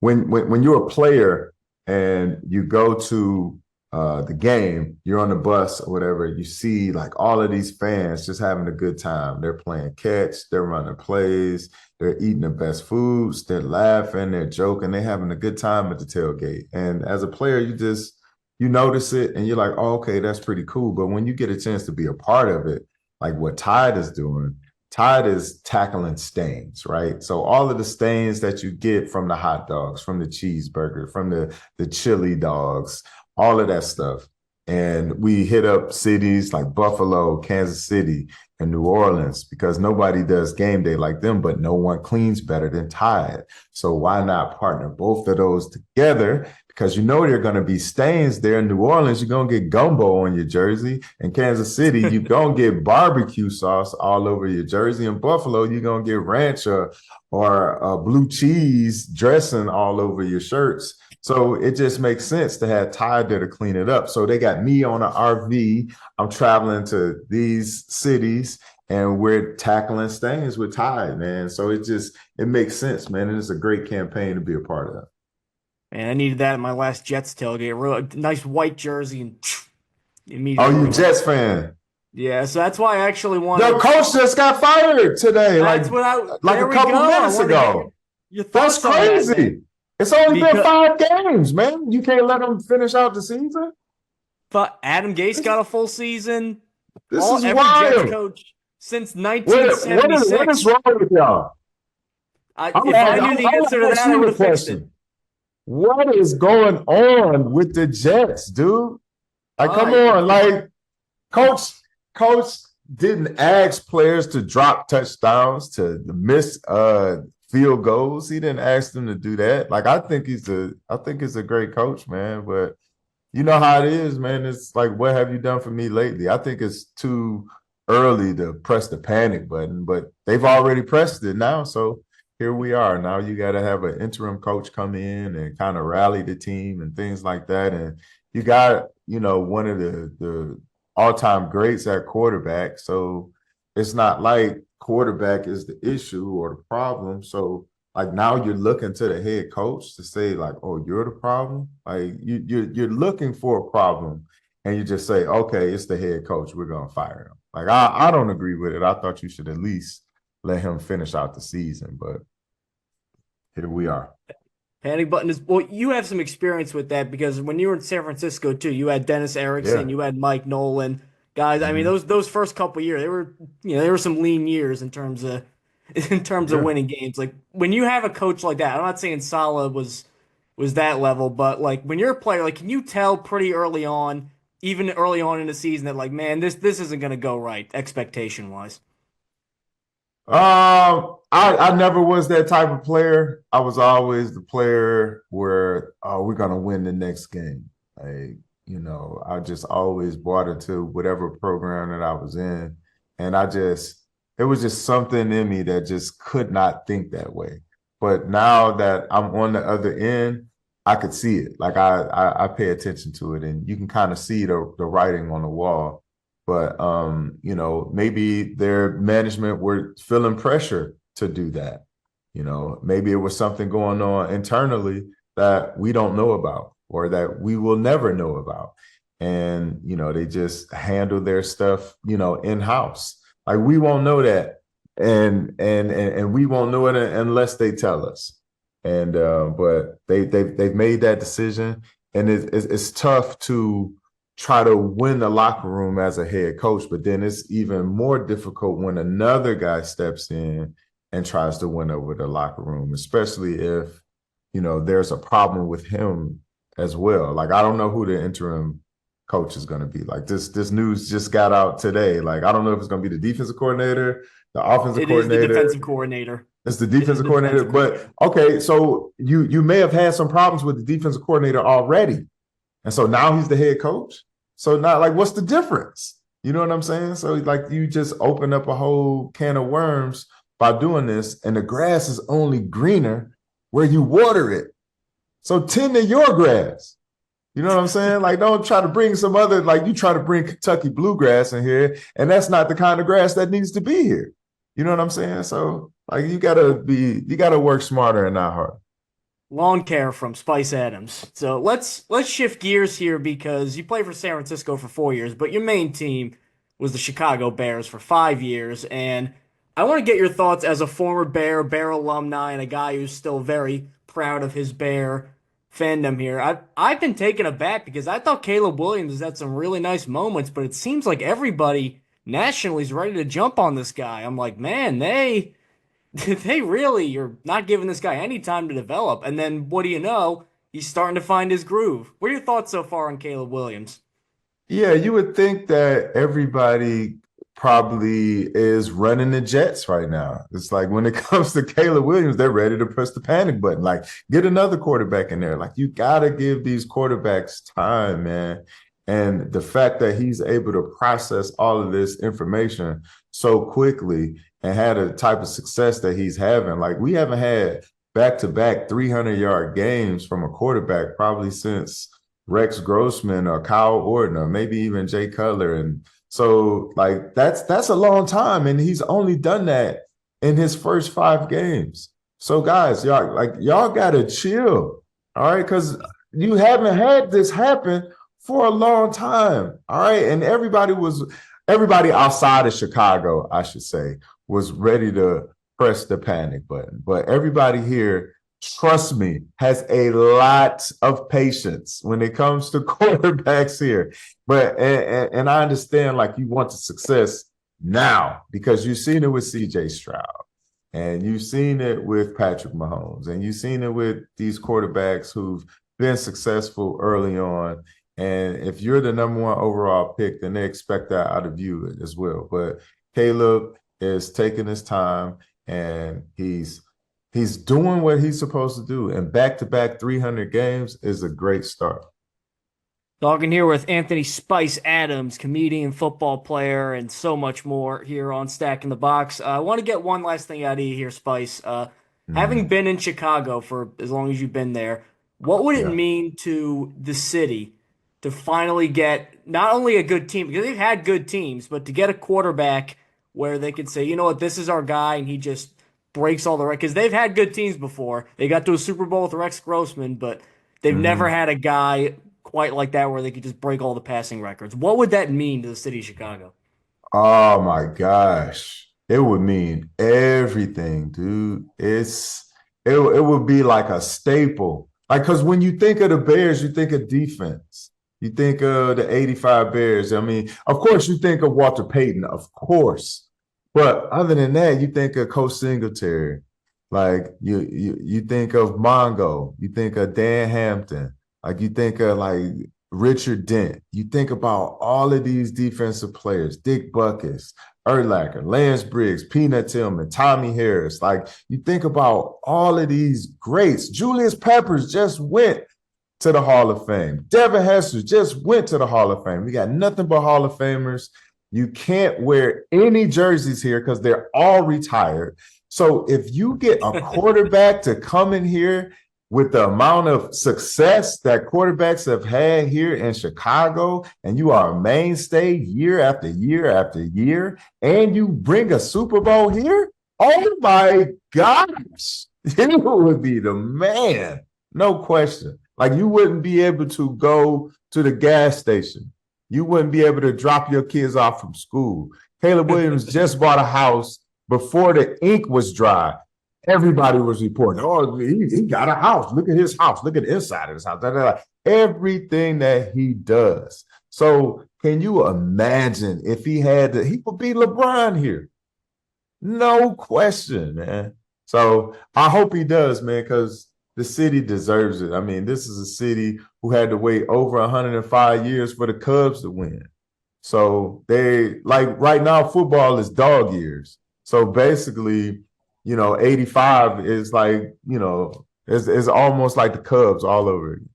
when you're a player and you go to the game, you're on the bus or whatever, you see like all of these fans just having a good time. They're playing catch, they're running plays, they're eating the best foods, they're laughing, they're joking, they're having a good time at the tailgate. And as a player, you notice it and you're like, oh, okay, that's pretty cool. But when you get a chance to be a part of it, like what Tide is doing, Tide is tackling stains, right? So all of the stains that you get from the hot dogs, from the cheeseburger, from the chili dogs, all of that stuff. And we hit up cities like Buffalo, Kansas City, and New Orleans because nobody does game day like them, but no one cleans better than Tide. So why not partner both of those together? Because you know there are going to be stains there. In New Orleans, you're going to get gumbo on your jersey. In Kansas City, you're going to get barbecue sauce all over your jersey. In Buffalo, you're going to get ranch or blue cheese dressing all over your shirts. So it just makes sense to have Tide there to clean it up. So they got me on an RV. I'm traveling to these cities and we're tackling stains with Tide, man. So it makes sense, man. And it's a great campaign to be a part of. Man, I needed that in my last Jets tailgate. Real nice white jersey and Oh, immediately you went. Jets fan? Yeah, so that's why I actually Your wanted. coach just got fired today, That's what I. like There a we go. couple I minutes want to get ago. your That's thoughts on that, man. crazy. It's only been Because 5 games, man. You can't let them finish out the season. but Adam Gase This, got a full season. this is Every Jets wild. coach since What is 1976. wrong with y'all? If I knew the I'm answer to gonna ask that, I you would the have fixed it. question. What is going on with the Jets, dude? Like, come Uh, on. Like, coach didn't ask players to drop touchdowns, to miss field goals. He didn't ask them to do that. Like, I think he's a great coach, man. But you know how it is, man. It's like, what have you done for me lately? I think it's too early to press the panic button, but they've already pressed it now. So here we are. Now you got to have an interim coach come in and kind of rally the team and things like that. And you got, one of the all-time greats at quarterback. So it's not like quarterback is the issue or the problem. So like now you're looking to the head coach to say like, oh, you're the problem. Like you're looking for a problem, and you just say, okay, it's the head coach. We're gonna fire him. Like I don't agree with it. I thought you should at least let him finish out the season, but here we are. Panic button is well. You have some experience with that because when you were in San Francisco too, you had Dennis Erickson, Yeah. you had Mike Nolan, guys. I mean, Mm-hmm. those first couple years, they were there were some lean years in terms of Yeah. winning games. Like when you have a coach like that, I'm not saying Saleh was that level, but like when you're a player, like can you tell pretty early on, even early on in the season, that like man, this isn't gonna go right expectation wise. I never was that type of player. I was always the player where, oh, we're gonna win the next game. Like, I just always bought into whatever program that I was in. And it was just something in me that just could not think that way. But now that I'm on the other end, I could see it. Like I pay attention to it and you can kind of see the writing on the wall. But maybe their management were feeling pressure to do that. Maybe it was something going on internally that we don't know about or that we will never know about. And, they just handle their stuff, in-house. Like we won't know that. And we won't know it unless they tell us. And but they've made that decision. And it's tough to try to win the locker room as a head coach, but then it's even more difficult when another guy steps in and tries to win over the locker room, especially if, there's a problem with him as well. Like, I don't know who the interim coach is going to be. Like this news just got out today. Like, I don't know if it's going to be the defensive coordinator, the offensive It is the coordinator. defensive coordinator. It's the It is defensive the coordinator. defensive But coordinator. okay, so you may have had some problems with the defensive coordinator already. And so now he's the head coach. So now, like, what's the difference? You know what I'm saying? So, like, you just open up a whole can of worms by doing this, and the grass is only greener where you water it. So tend to your grass. You know what I'm saying? Like, don't try to bring some other, like, you try to bring Kentucky bluegrass in here, and that's not the kind of grass that needs to be here. You know what I'm saying? So, like, you gotta work smarter and not harder. Lawn care from Spice Adams. So let's shift gears here because you played for San Francisco for 4 years, but your main team was the Chicago Bears for 5 years. And I want to get your thoughts as a former Bear alumni, and a guy who's still very proud of his Bear fandom here. I've been taken aback because I thought Caleb Williams has had some really nice moments, but it seems like everybody nationally is ready to jump on this guy. I'm like, man, they really are not giving this guy any time to develop. And then what do you know? He's starting to find his groove. What are your thoughts so far on Caleb Williams? Yeah, you would think that everybody probably is running the Jets right now. It's like when it comes to Caleb Williams, they're ready to press the panic button. Like, get another quarterback in there. Like, you got to give these quarterbacks time, man. And the fact that he's able to process all of this information so quickly and had a type of success that he's having, like, we haven't had back-to-back 300-yard games from a quarterback probably since Rex Grossman or Kyle Orton or maybe even Jay Cutler. And so like that's a long time. And he's only done that in his first 5 games. So guys, y'all gotta chill. All right. Cause you haven't had this happen for a long time. All right. And everybody outside of Chicago, I should say, was ready to press the panic button. But everybody here, trust me, has a lot of patience when it comes to quarterbacks here. But and I understand like you want the success now because you've seen it with CJ Stroud and you've seen it with Patrick Mahomes and you've seen it with these quarterbacks who've been successful early on. And if you're the number one overall pick, then they expect that out of you as well. But Caleb is taking his time and he's doing what he's supposed to do. And back-to-back 300 games is a great start. Talking here with Anthony Spice Adams, comedian, football player, and so much more here on Stack in the Box. I want to get one last thing out of you here, Spice. Having Mm-hmm. been in Chicago for as long as you've been there, what would it Yeah. mean to the city to finally get not only a good team, because they've had good teams, but to get a quarterback where they could say, you know what, this is our guy, and he just breaks all the records. Because they've had good teams before. They got to a Super Bowl with Rex Grossman, but they've never Mm-hmm. had a guy quite like that where they could just break all the passing records. What would that mean to the city of Chicago? Oh my gosh. It would mean everything, dude. It would be like a staple. Like, because when you think of the Bears, you think of defense. You think of the 85 Bears. I mean, of course, you think of Walter Payton, of course. But other than that, you think of Coach Singletary. Like you think of Mongo, you think of Dan Hampton, like you think of like Richard Dent. You think about all of these defensive players, Dick Buckus, Urlacher, Lance Briggs, Peanut Tillman, Tommy Harris. Like you think about all of these greats. Julius Peppers just went to the Hall of Fame. Devin Hester just went to the Hall of Fame. We got nothing but Hall of Famers. You can't wear any jerseys here because they're all retired. So if you get a quarterback to come in here with the amount of success that quarterbacks have had here in Chicago, and you are a mainstay year after year after year, and you bring a Super Bowl here, oh my gosh, you would be the man. No question. Like you wouldn't be able to go to the gas station. You wouldn't be able to drop your kids off from school. Caleb Williams just bought a house before the ink was dry. Everybody was reporting, oh, he got a house. Look at his house. Look at the inside of his house. Everything that he does. So can you imagine if he had to, he would be LeBron here. No question, man. So I hope he does, man, because the city deserves it. I mean, this is a city who had to wait over 105 years for the Cubs to win. So they like right now, football is dog years. So basically, 85 is like, is almost like the Cubs all over again.